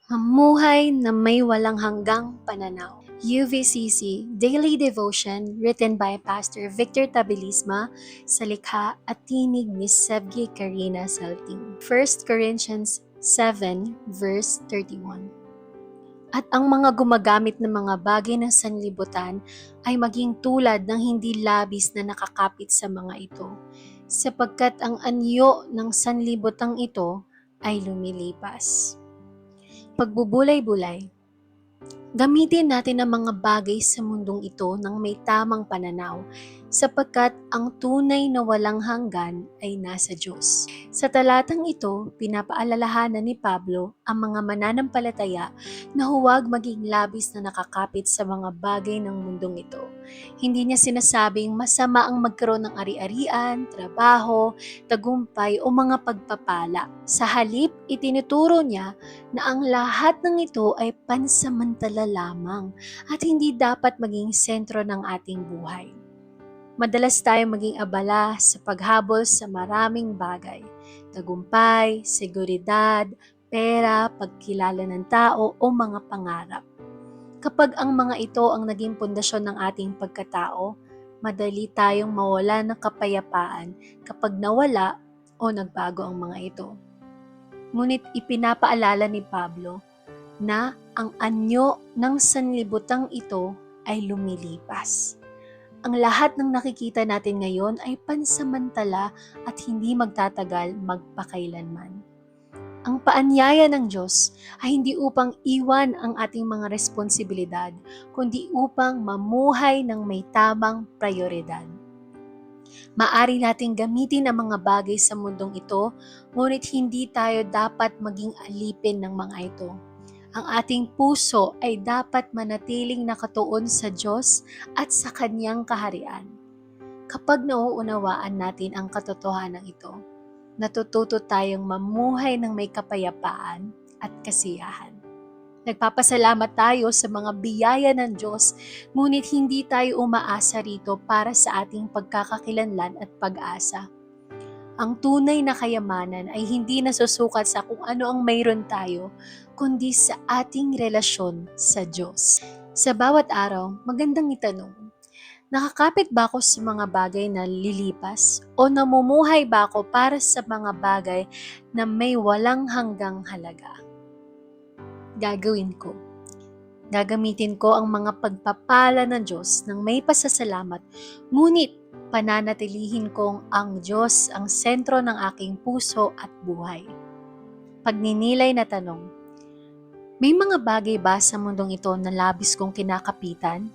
Mamuhay na may walang hanggang pananaw. UVCC Daily Devotion written by Pastor Victor Tabilisma sa likha at tinig ni Sevgi Karina Salting. 1 Corinthians 7 verse 31. At ang mga gumagamit ng mga bagay ng sanlibutan ay maging tulad ng hindi labis na nakakapit sa mga ito, sapagkat ang anyo ng sanlibutang ito ay lumilipas. Pagbubulay-bulay. Gamitin natin ang mga bagay sa mundong ito ng may tamang pananaw, sapagkat ang tunay na walang hanggan ay nasa Diyos. Sa talatang ito, pinapaalalahanan ni Pablo ang mga mananampalataya na huwag maging labis na nakakapit sa mga bagay ng mundong ito. Hindi niya sinasabing masama ang magkaroon ng ari-arian, trabaho, tagumpay o mga pagpapala. Sa halip, itinuturo niya na ang lahat ng ito ay pansamantala lamang at hindi dapat maging sentro ng ating buhay. Madalas tayong maging abala sa paghabol sa maraming bagay, tagumpay, seguridad, pera, pagkilala ng tao o mga pangarap. Kapag ang mga ito ang naging pundasyon ng ating pagkatao, madali tayong mawala ng kapayapaan kapag nawala o nagbago ang mga ito. Ngunit ipinapaalala ni Pablo na ang anyo ng sanlibutang ito ay lumilipas. Ang lahat ng nakikita natin ngayon ay pansamantala at hindi magtatagal magpakailanman. Ang paanyaya ng Diyos ay hindi upang iwan ang ating mga responsibilidad, kundi upang mamuhay ng may tamang prioridad. Maari nating gamitin ang mga bagay sa mundong ito, ngunit hindi tayo dapat maging alipin ng mga ito. Ang ating puso ay dapat manatiling nakatuon sa Diyos at sa Kanyang kaharian. Kapag nauunawaan natin ang katotohanan ito, natututo tayong mamuhay ng may kapayapaan at kasiyahan. Nagpapasalamat tayo sa mga biyaya ng Diyos, ngunit hindi tayo umaasa rito para sa ating pagkakakilanlan at pag-asa. Ang tunay na kayamanan ay hindi nasusukat sa kung ano ang mayroon tayo, kundi sa ating relasyon sa Diyos. Sa bawat araw, magandang itanong, nakakapit ba ako sa mga bagay na lilipas o namumuhay ba ako para sa mga bagay na may walang hanggang halaga? Gagawin ko. Gagamitin ko ang mga pagpapala ng Diyos ng may pasasalamat, ngunit pananatilihin kong ang Diyos ang sentro ng aking puso at buhay. Pagninilay na tanong, may mga bagay ba sa mundong ito na labis kong kinakapitan?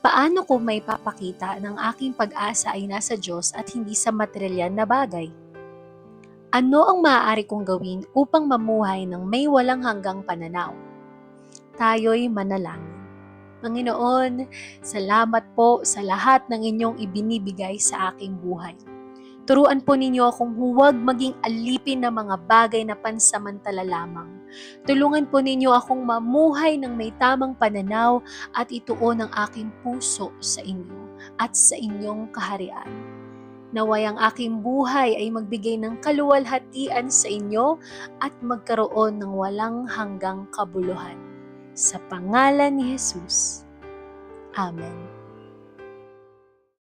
Paano ko may papakita ng aking pag-asa ay nasa Diyos at hindi sa materyal na bagay? Ano ang maaari kong gawin upang mamuhay ng may walang hanggang pananaw? Tayo'y manalangin. Panginoon, salamat po sa lahat ng inyong ibinibigay sa aking buhay. Turuan po ninyo akong huwag maging alipin ng mga bagay na pansamantala lamang. Tulungan po ninyo akong mamuhay ng may tamang pananaw at ituon ang aking puso sa inyo at sa inyong kaharian. Naway ang aking buhay ay magbigay ng kaluwalhatian sa inyo at magkaroon ng walang hanggang kabuluhan. Sa pangalan ni Jesus. Amen.